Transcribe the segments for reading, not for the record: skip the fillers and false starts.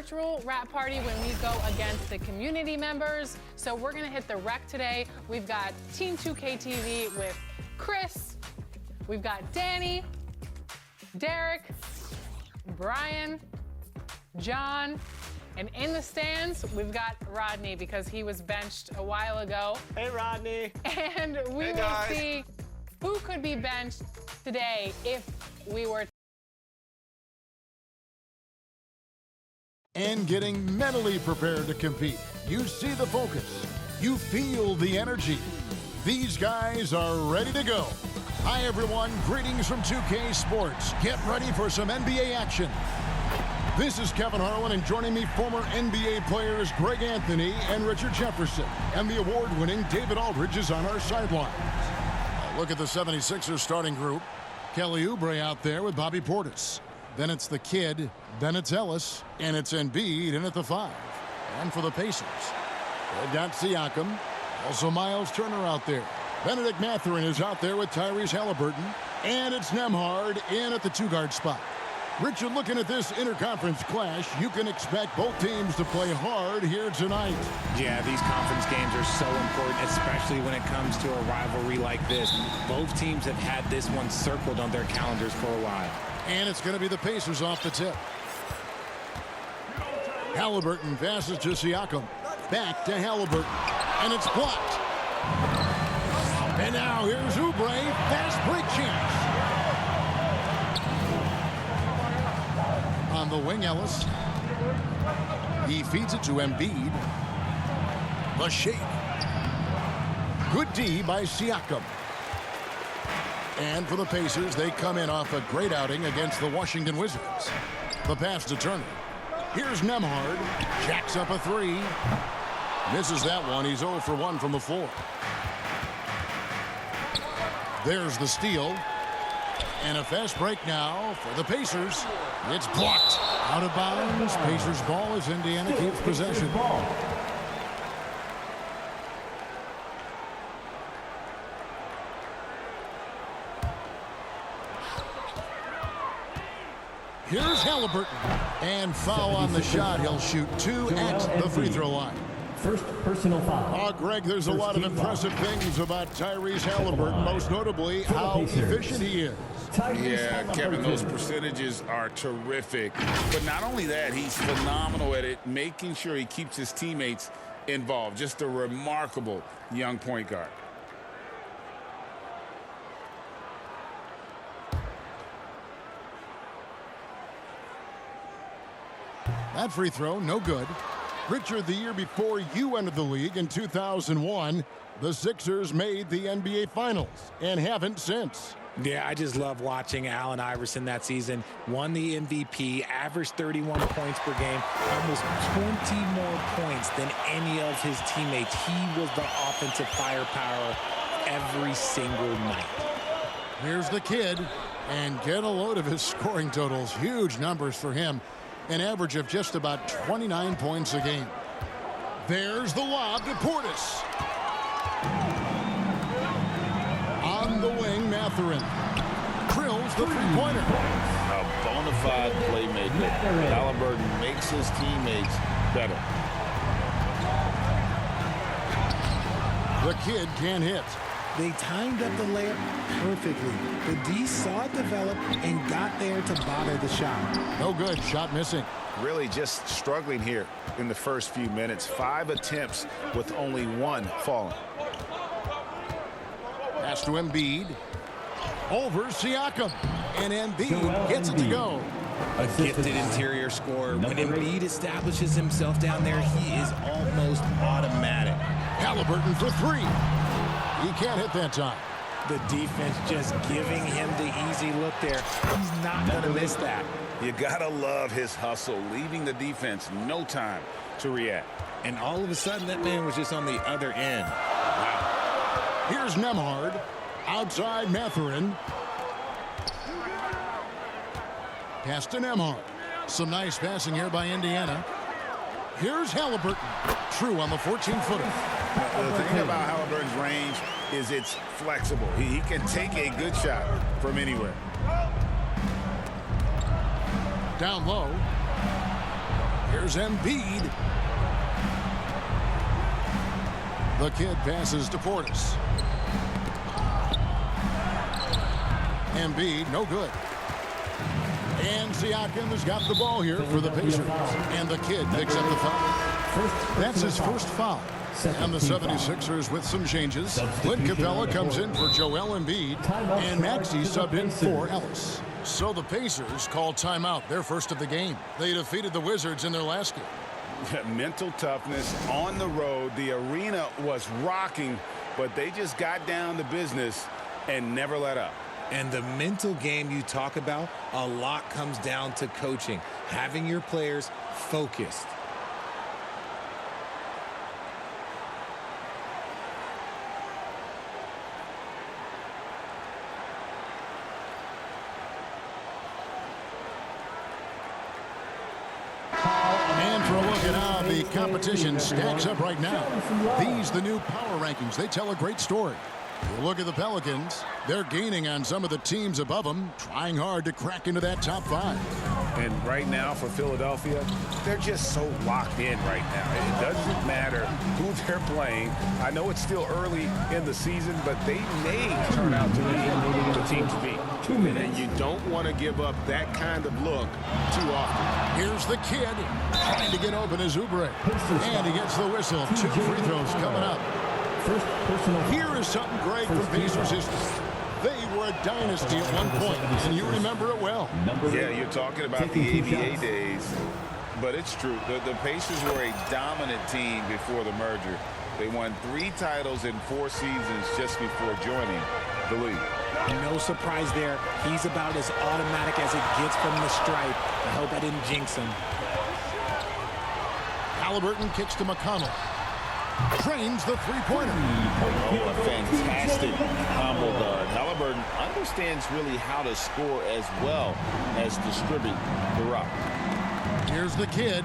virtual wrap party when we go against the community members. So we're gonna hit the rec today. We've got Team 2K TV with Chris. We've got Danny, Derek, Brian, John, and in the stands, we've got Rodney because he was benched a while ago. Hey, Rodney. And we will see who could be benched today if we were. And getting mentally prepared to compete. You see the focus. You feel the energy. These guys are ready to go. Hi, everyone. Greetings from 2K Sports. Get ready for some NBA action. This is Kevin Harlan, and joining me, former NBA players Greg Anthony and Richard Jefferson. And the award-winning David Aldridge is on our sidelines. Look at the 76ers starting group. Kelly Oubre out there with Bobby Portis. Then it's the kid, then it's Ellis, and it's Embiid in at the 5. And for the Pacers, they've got Siakam, also Miles Turner out there. Benedict Mathurin is out there with Tyrese Halliburton, and it's Nembhard in at the 2-guard spot. Richard, looking at this interconference clash, you can expect both teams to play hard here tonight. Yeah, these conference games are so important, especially when it comes to a rivalry like this. Both teams have had this one circled on their calendars for a while. And it's going to be the Pacers off the tip. Halliburton passes to Siakam. Back to Halliburton. And it's blocked. And now here's Oubre. Fast break chance. On the wing, Ellis. He feeds it to Embiid. The shake. Good D by Siakam. And for the Pacers, they come in off a great outing against the Washington Wizards. The pass to Turner. Here's Nembhard. Jacks up a 3. Misses that one. He's 0 for 1 from the floor. There's the steal. And a fast break now for the Pacers. It's blocked. Out of bounds. Pacers ball as Indiana keeps possession. Here's Halliburton. And foul on the shot. He'll shoot 2 at the free throw line. First personal foul. Oh, Greg, there's a lot of impressive things about Tyrese Halliburton, most notably how efficient he is. Yeah, Kevin, those percentages are terrific. But not only that, he's phenomenal at it, making sure he keeps his teammates involved. Just a remarkable young point guard. That free throw, no good. Richard, the year before you entered the league in 2001, the Sixers made the NBA Finals and haven't since. Yeah, I just love watching Allen Iverson that season. Won the MVP, averaged 31 points per game, almost 20 more points than any of his teammates. He was the offensive firepower every single night. Here's the kid, and get a load of his scoring totals. Huge numbers for him. An average of just about 29 points a game. There's the lob to Portis. On the wing, Mathurin. Drills the three-pointer. A bona fide playmaker. Halliburton makes his teammates better. The kid can't hit. They timed up the layup perfectly. The D saw it develop and got there to bother the shot. No good. Shot missing. Really just struggling here in the first few minutes. 5 attempts with only 1 falling. Pass to Embiid. Over Siakam. And Embiid gets it to go. A gifted interior scorer. When Embiid establishes himself down there, he is almost automatic. Halliburton for 3. He can't hit that time. The defense just giving him the easy look there. He's not going to miss that. You got to love his hustle, leaving the defense no time to react. And all of a sudden, that man was just on the other end. Wow. Here's Nembhard. Outside Mathurin. Pass to Nembhard. Some nice passing here by Indiana. Here's Halliburton. True on the 14-footer. The thing about Halliburton's range is it's flexible. He can take a good shot from anywhere. Down low. Here's Embiid. The kid passes to Portis. Embiid, no good. And Siakam has got the ball here for the Pacers. And the kid picks up the foul. That's his first foul. And the 76ers with some changes. Clint Capella comes in for Joel Embiid. And Maxey subbed in for Ellis. So the Pacers call timeout, their first of the game. They defeated the Wizards in their last game. Mental toughness on the road. The arena was rocking, but they just got down to business and never let up. And the mental game you talk about, a lot comes down to coaching, having your players focused. And for a look at how the competition stacks up right now. These, the new power rankings, they tell a great story. You look at the Pelicans, they're gaining on some of the teams above them, trying hard to crack into that top 5. And right now for Philadelphia, they're just so locked in right now. It doesn't matter who they're playing. I know it's still early in the season, but they may turn out to be the team to beat. And you don't want to give up that kind of look too often. Here's the kid trying to get open as Oubre. And he gets the whistle. 2 free throws coming up. Here is something great from Pacers history. They were a dynasty at one point, and you remember it well. Yeah, you're talking about the ABA days, but it's true. The Pacers were a dominant team before the merger. They won 3 titles in 4 seasons just before joining the league. No surprise there. He's about as automatic as it gets from the stripe. I hope I didn't jinx him. Halliburton kicks to McConnell. Drains the three-pointer. Oh, a fantastic combo guard. Halliburton understands really how to score as well as distribute the rock. Here's the kid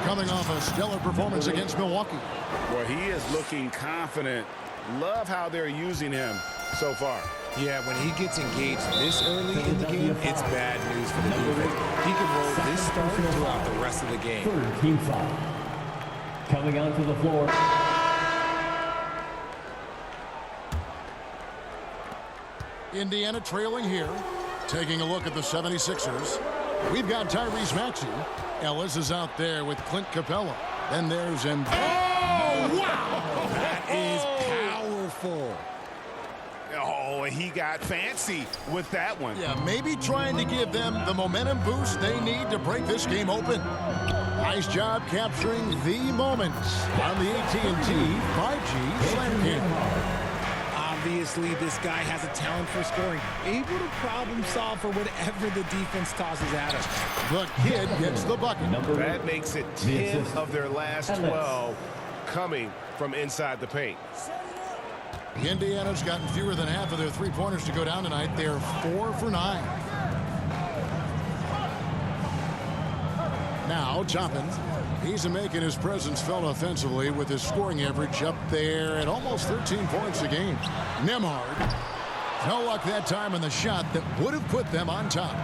coming off a stellar performance against Milwaukee. Well, he is looking confident. Love how they're using him so far. Yeah, when he gets engaged this early in the game, it's bad news for the defense. He can roll this start throughout the rest of the game. Third team foul. Coming onto the floor. Indiana trailing here. Taking a look at the 76ers. We've got Tyrese Maxey. Ellis is out there with Clint Capella. Then there's Embiid. Oh, wow! That is powerful. Oh, he got fancy with that one. Yeah, maybe trying to give them the momentum boost they need to break this game open. Nice job capturing the moments on the AT&T 5G Slam Cam. Obviously, this guy has a talent for scoring, able to problem solve for whatever the defense tosses at him. The kid gets the bucket. That makes it 10 of their last 12 coming from inside the paint. Indiana's gotten fewer than half of their three-pointers to go down tonight. They're 4 for 9. Now, Toppin. He's making his presence felt offensively with his scoring average up there at almost 13 points a game. Nembhard. No luck that time on the shot that would have put them on top.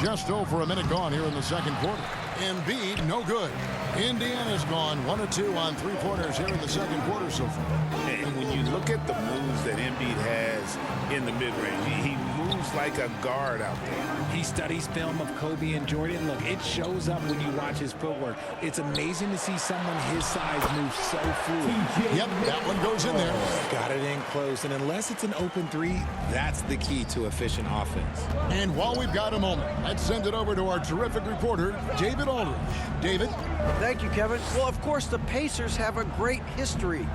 Just over a minute gone here in the second quarter. Embiid, no good. Indiana's gone 1 of 2 on three-pointers here in the second quarter so far. And when you look at the moves that Embiid has in the mid-range, he moves like a guard out there. He studies film of Kobe and Jordan. Look, it shows up when you watch his footwork. It's amazing to see someone his size move so fluid. Yep, that one goes in there. Got it in close, and unless it's an open three, that's the key to efficient offense. And while we've got a moment, let's send it over to our terrific reporter, David Aldridge. David? Thank you, Kevin. Well, of course, the Pacers have a great history,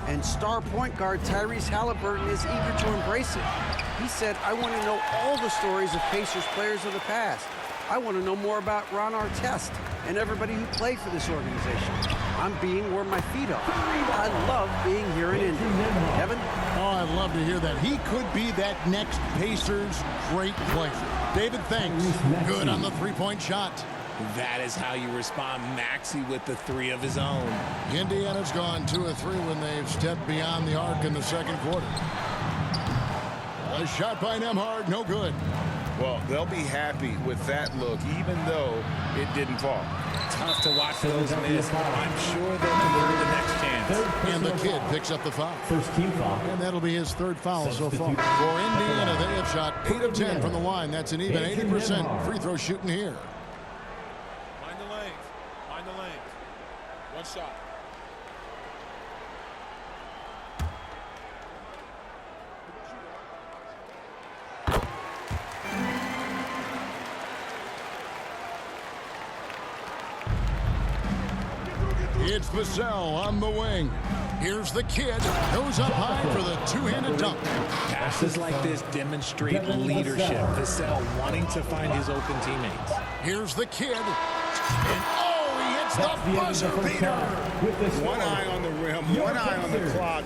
and star point guard Tyrese Halliburton is eager to embrace it. He said, I want to know all the stories of Pacers players of the past. I want to know more about Ron Artest and everybody who played for this organization. I'm being where my feet are. I love being here in Indy. Kevin? Oh, I'd love to hear that. He could be that next Pacers great player. David, thanks. Good on the three-point shot. That is how you respond. Maxey with the 3 of his own. Indiana's gone 2 of 3 when they've stepped beyond the arc in the second quarter. A shot by Nembhard, no good. Well, they'll be happy with that look, even though it didn't fall. Tough to watch those miss. I'm sure they'll convert the next chance. And the kid picks up the foul. First team foul. And that'll be his third foul so far. For Indiana, they have shot 8 of 10 from the line. That's an even 80% free throw shooting here. Find the lanes. Find the lanes. One shot. It's Vassell on the wing. Here's the kid. Goes up high for the two-handed dunk. Passes like this demonstrate leadership. Vassell wanting to find his open teammates. Here's the kid. And oh, he hits the buzzer beater. One eye on the rim, one eye on the clock.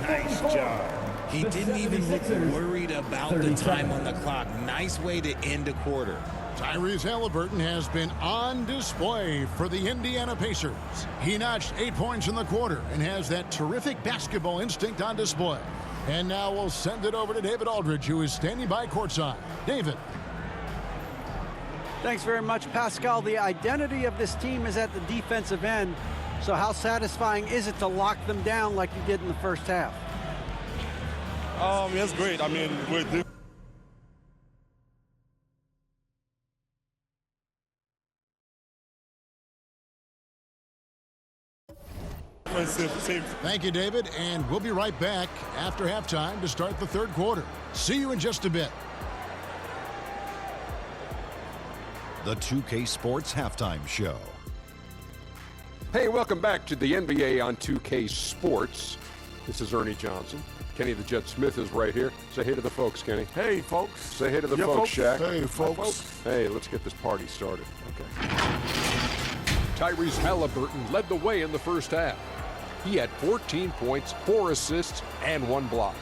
Nice job. He didn't even look worried about the time on the clock. Nice way to end a quarter. Tyrese Halliburton has been on display for the Indiana Pacers. He notched 8 points in the quarter and has that terrific basketball instinct on display. And now we'll send it over to David Aldridge, who is standing by courtside. David. Thanks very much, Pascal. The identity of this team is at the defensive end. So how satisfying is it to lock them down like you did in the first half? It's great. I mean, we're Thank you, David, and we'll be right back after halftime to start the third quarter. See you in just a bit. The 2K Sports Halftime Show. Hey, welcome back to the NBA on 2K Sports. This is Ernie Johnson. Kenny the Jet Smith is right here. Say hey to the folks, Kenny. Hey, folks. Say hey to the folks, Shaq. Hey, folks. Hey, let's get this party started. Okay. Tyrese Halliburton led the way in the first half. He had 14 points, 4 assists, and 1 block.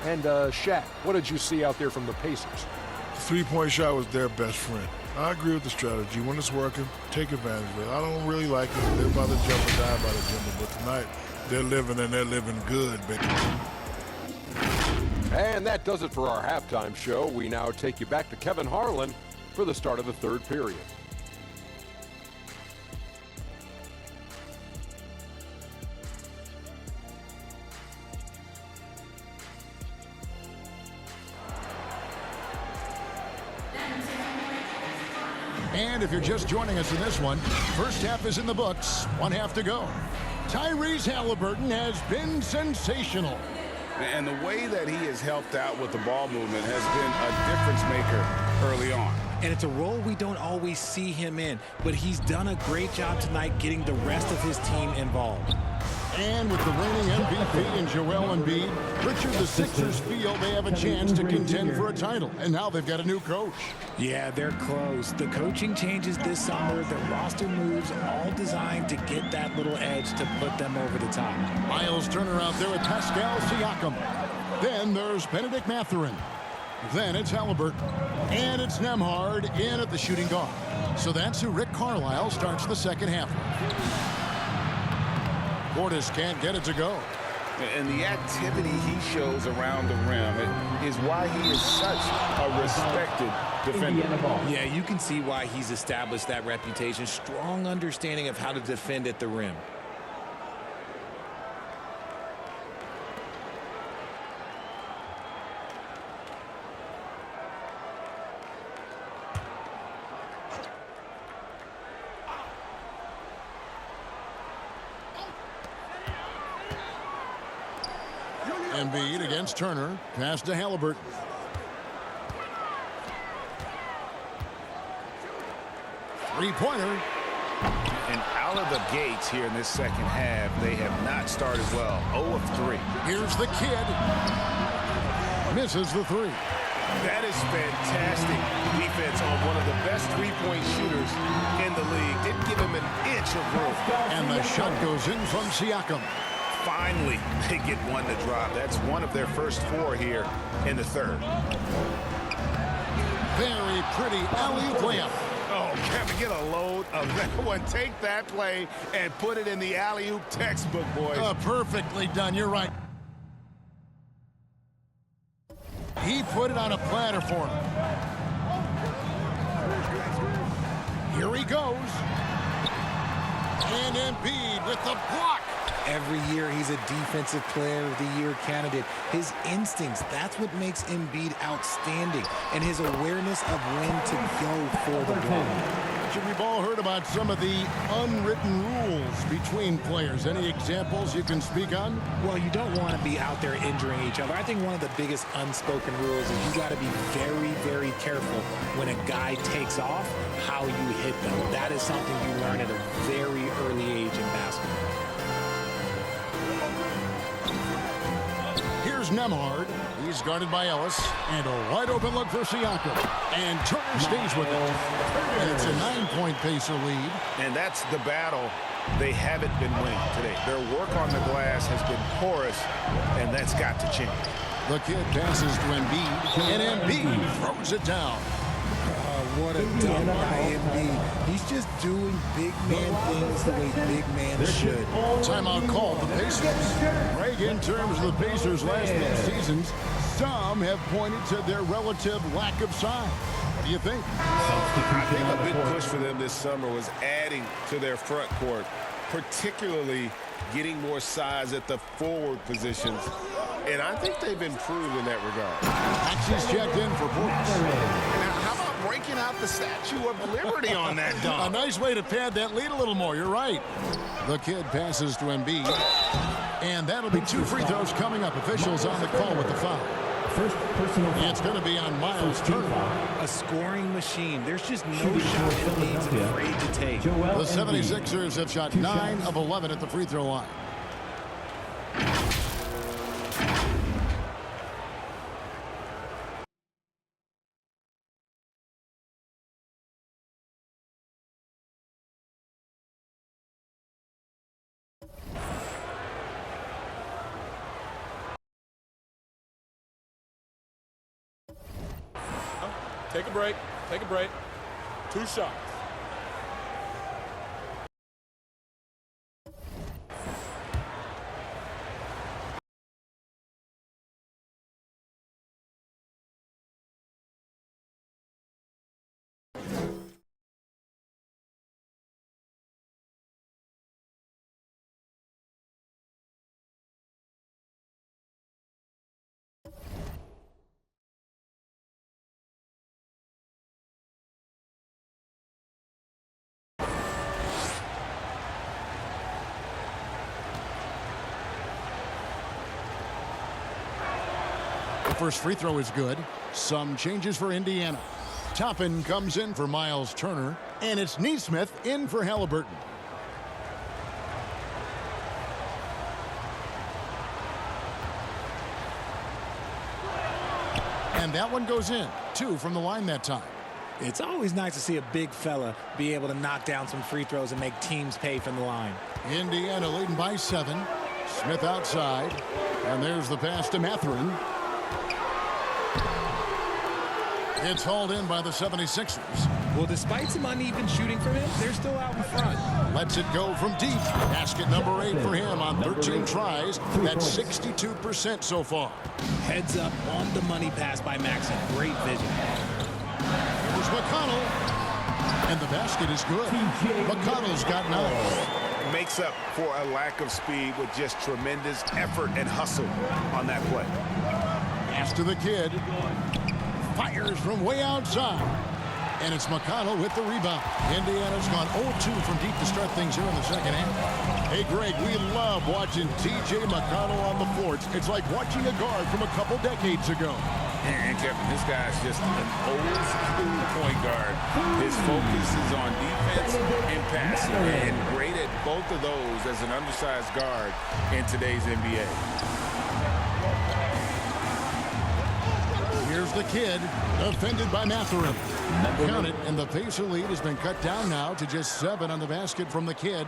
And, Shaq, what did you see out there from the Pacers? The three-point shot was their best friend. I agree with the strategy. When it's working, take advantage of it. I don't really like it. They're about to jump and die by the jumper, but tonight they're living, and they're living good, baby. And that does it for our halftime show. We now take you back to Kevin Harlan for the start of the third period. And if you're just joining us in this one, first half is in the books, 1 half to go. Tyrese Halliburton has been sensational. And the way that he has helped out with the ball movement has been a difference maker early on. And it's a role we don't always see him in, but he's done a great job tonight getting the rest of his team involved. And with the reigning MVP in Joel Embiid, Richard, the Sixers feel they have a chance to contend for a title. And now they've got a new coach. Yeah, they're close. The coaching changes this summer, the roster moves, all designed to get that little edge to put them over the top. Miles Turner out there with Pascal Siakam. Then there's Benedict Mathurin. Then it's Halliburton. And it's Nembhard in at the shooting guard. So that's who Rick Carlisle starts the second half with. Portis can't get it to go. And the activity he shows around the rim is why he is such a respected defender. Yeah, you can see why he's established that reputation. Strong understanding of how to defend at the rim. Embiid against Turner. Pass to Halliburton. Three-pointer. And out of the gates here in this second half, they have not started well. 0 of 3. Here's the kid. Misses the three. That is fantastic defense on one of the best three-point shooters in the league. Didn't give him an inch of room. And the shot goes in from Siakam. Finally, they get one to drop. That's one of their first 4 here in the third. Very pretty alley-oop layup. Oh, Kevin, get a load of that one. Take that play and put it in the alley-oop textbook, boys. Perfectly done. You're right. He put it on a platter for him. goes. And Embiid with the block. Every year he's a Defensive Player of the Year candidate. His instincts, that's what makes Embiid outstanding. And his awareness of when to go for the ball. We've all heard about some of the unwritten rules between players. Any examples you can speak on? Well, you don't want to be out there injuring each other. I think one of the biggest unspoken rules is you got to be very, very careful when a guy takes off, how you hit them. That is something you learn at a very early age in basketball. Here's Nemhard. He's guarded by Ellis. And a wide open look for Siakam. And Turner stays with it. And it's a 9-point Pacer lead. And that's the battle they haven't been winning today. Their work on the glass has been porous, and that's got to change. The kid passes to Embiid. And Embiid throws it down. What a dunk by Embiid. He's just doing big man things the way big man should. Timeout called the Pacers. Greg, in terms of the Pacers' last few seasons, some have pointed to their relative lack of size. What do you think? I think a big push for them this summer was adding to their front court, particularly getting more size at the forward positions. And I think they've improved in that regard. Maxey's checked in for points. Now, how about breaking out the Statue of Liberty on that dunk? A nice way to pad that lead a little more. You're right. The kid passes to Embiid. And that'll be 2 free throws coming up. Officials on the call with the foul. First personal foul. It's going to be on Miles Turner. A scoring machine. There's just no shot Embiid's afraid to take. The 76ers have shot 9 of 11 at the free throw line. Take a break. Take a break. 2 shots. First free throw is good. Some changes for Indiana. Toppin comes in for Miles Turner, and it's Neesmith in for Halliburton. And that one goes in. 2 from the line that time. It's always nice to see a big fella be able to knock down some free throws and make teams pay from the line. Indiana leading by 7. Smith outside. And there's the pass to Mathurin. It's hauled in by the 76ers. Well, despite some uneven shooting from him, they're still out in front. Lets it go from deep. Basket number 8 for him on 13 tries. That's 62% so far. Heads up on the money pass by Maxey. Great vision. Here's McConnell. And the basket is good. McConnell's got 9. Makes up for a lack of speed with just tremendous effort and hustle on that play. Pass to the kid. Fires from way outside. And it's McConnell with the rebound. Indiana's gone 0-2 from deep to start things here in the second half. Hey, Greg, we love watching T.J. McConnell on the floor. It's like watching a guard from a couple decades ago. And Kevin, this guy's just an old school point guard. His focus is on defense and passing, and great at both of those as an undersized guard in today's NBA. Here's the kid, defended by Mathurin. Count it, and the Pacer lead has been cut down now to just 7 on the basket from the kid.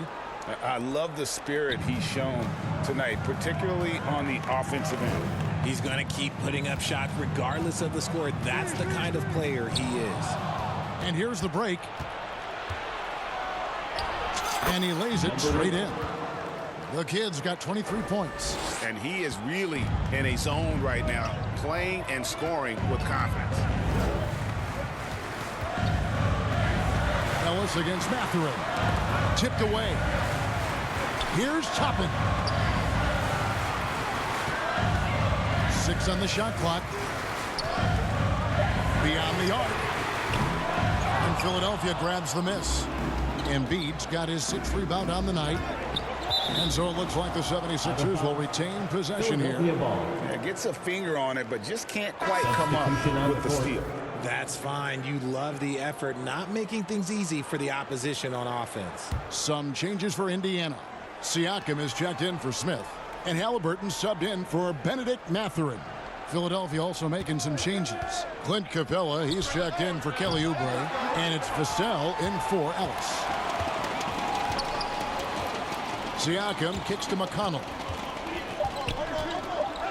I love the spirit he's shown tonight, particularly on the offensive end. He's going to keep putting up shots regardless of the score. That's the kind of player he is. And here's the break. And he lays it straight in. The kid's got 23 points. And he is really in a zone right now, playing and scoring with confidence. this against Mathurin. Tipped away. Here's Toppin. 6 on the shot clock. Beyond the arc. And Philadelphia grabs the miss. Embiid's got his 6th rebound on the night. And so it looks like the 76ers will retain possession here. Yeah, gets a finger on it, but just can't quite come up with the steal. That's fine. You love the effort, not making things easy for the opposition on offense. Some changes for Indiana. Siakam is checked in for Smith, and Halliburton subbed in for Benedict Mathurin. Philadelphia also making some changes. Clint Capella, he's checked in for Kelly Oubre, and it's Vassell in for Ellis. Siakam kicks to McConnell.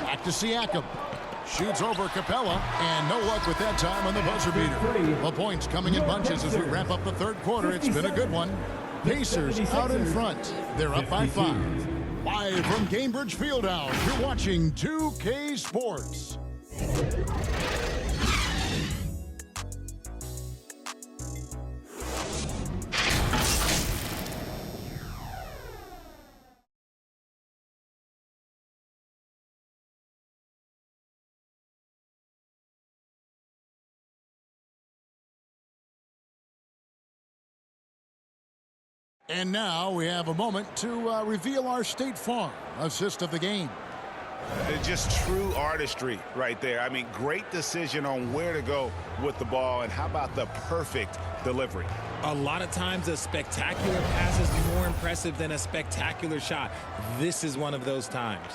Back to Siakam. Shoots over Capella, and no luck with that time on the buzzer beater. The points coming in bunches as we wrap up the 3rd quarter. It's been a good one. Pacers out in front. They're up by 5. Live from Gainbridge Fieldhouse, you're watching 2K Sports. And now we have a moment to reveal our State Farm assist of the game. Just true artistry right there. I mean, great decision on where to go with the ball, and how about the perfect delivery? A lot of times a spectacular pass is more impressive than a spectacular shot. This is one of those times.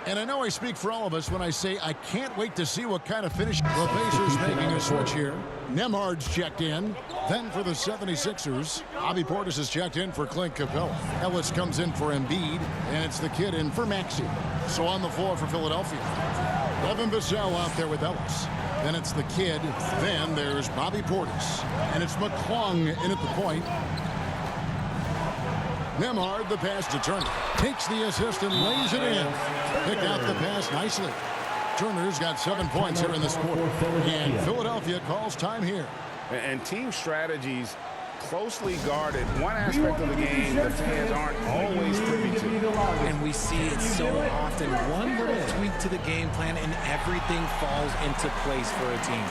And I know I speak for all of us when I say I can't wait to see what kind of finish. The Pacers making a switch here. Nembhard's checked in. Then for the 76ers, Bobby Portis is checked in for Clint Capella. Ellis comes in for Embiid, and it's the kid in for Maxey. So on the floor for Philadelphia, Devin Vassell out there with Ellis. Then it's the kid. Then there's Bobby Portis. And it's McClung in at the point. Nembhard, the pass to Turner. Takes the assist and lays it in. Pick out the pass nicely. Turner's got 7 points here in this quarter. And Philadelphia calls time here. And team strategies closely guarded. One aspect of the game the fans aren't always privy to. And we see it so often. One little tweak to the game plan and everything falls into place for a team.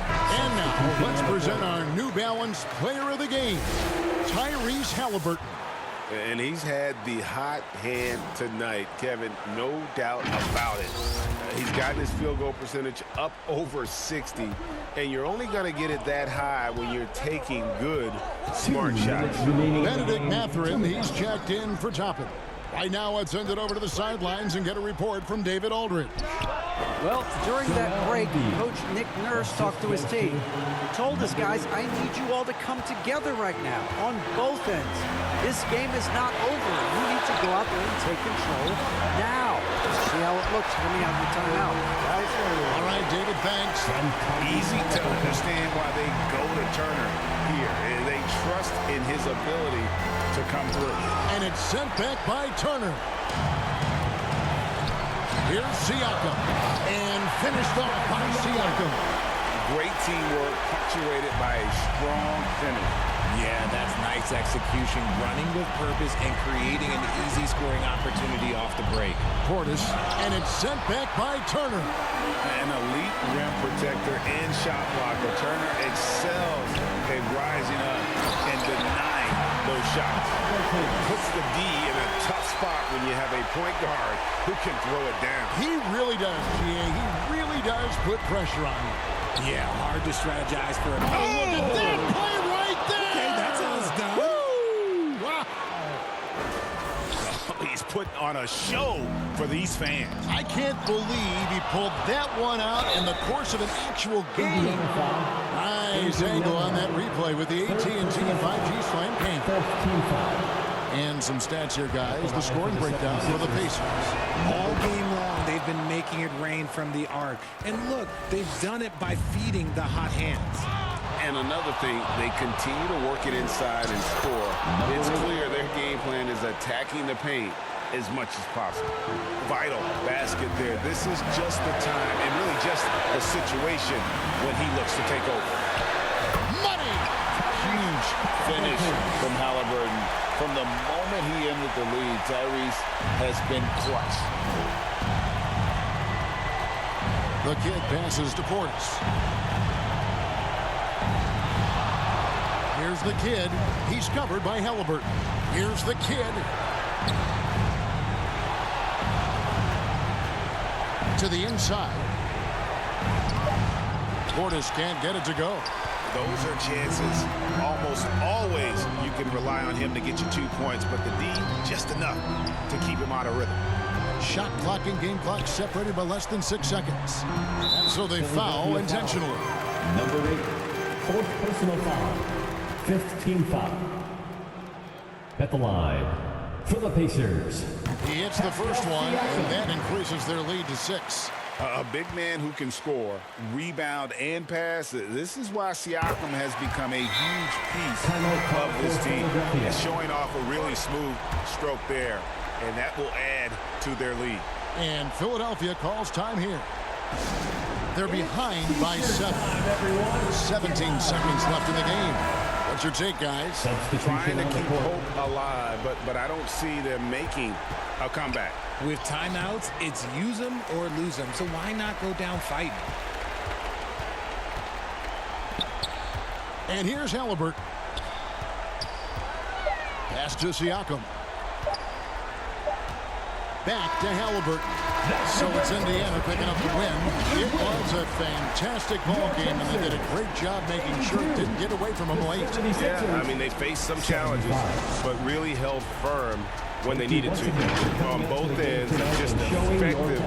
And now, let's present our New Balance Player of the Game, Tyrese Halliburton. And he's had the hot hand tonight, Kevin, no doubt about it. He's gotten his field goal percentage up over 60, and you're only going to get it that high when you're taking good, smart shots. Benedict Mathurin, he's checked in for Toppin. Right now, let's send it over to the sidelines and get a report from David Aldridge. Well, during that break, Coach Nick Nurse talked to his team. He told us, guys, I need you all to come together right now on both ends. This game is not over. You need to go out there and take control now. See how it looks coming out of the timeout, guys. All right, David, thanks. Easy to understand why they go to Turner here. And they trust in his ability to come through. And it's sent back by Turner. Here's Siakam. And finished off by Siakam. Great teamwork, punctuated by a strong finish. Yeah, that's nice execution, running with purpose and creating an easy scoring opportunity off the break. Portis, and it's sent back by Turner. An elite rim protector and shot blocker. Turner excels at rising up and denying those shots. Puts the D in a tough spot when you have a point guard who can throw it down. He really does, GA. He really does put pressure on you. Yeah, hard to strategize for a look at that play right there! Okay, that's how it's done. Woo! Wow. He's putting on a show for these fans. I can't believe he pulled that one out in the course of an actual game. Nice angle on that replay with the AT&T 5G Slam game. And some stats here, guys. The scoring breakdown for the Pacers. All game long, they've been making it rain from the arc. And look, they've done it by feeding the hot hands. And another thing, they continue to work it inside and score. It's clear their game plan is attacking the paint as much as possible. Vital basket there. This is just the time, and really just the situation when he looks to take over. Money! Huge finish from Halliburton. From the moment he entered the league, Tyrese has been clutch. The kid passes to Portis. Here's the kid. He's covered by Halliburton. Here's the kid. To the inside. Portis can't get it to go. Those are chances. Almost always you can rely on him to get you 2 points, but the D, just enough to keep him out of rhythm. Shot clock and game clock separated by less than 6 seconds. And so they foul intentionally. Number 8, fourth personal foul. 5th team foul. At the line for the Pacers. He hits the first one, and that increases their lead to 6. A big man who can score, rebound, and pass. This is why Siakam has become a huge piece of this team. He's showing off a really smooth stroke there, and that will add to their lead. And Philadelphia calls time here. They're behind by 7. 17 seconds left in the game. What's your take, guys? Trying to keep hope alive, but I don't see them making a comeback. With timeouts, it's use them or lose them. So why not go down fighting? And here's Halliburton. Pass to Siakam. Back to Halliburton. So it's Indiana picking up the win. It was a fantastic ball game, and they did a great job making sure it didn't get away from them late. Yeah, I mean, they faced some challenges, but really held firm when they needed to on both ends, and just effective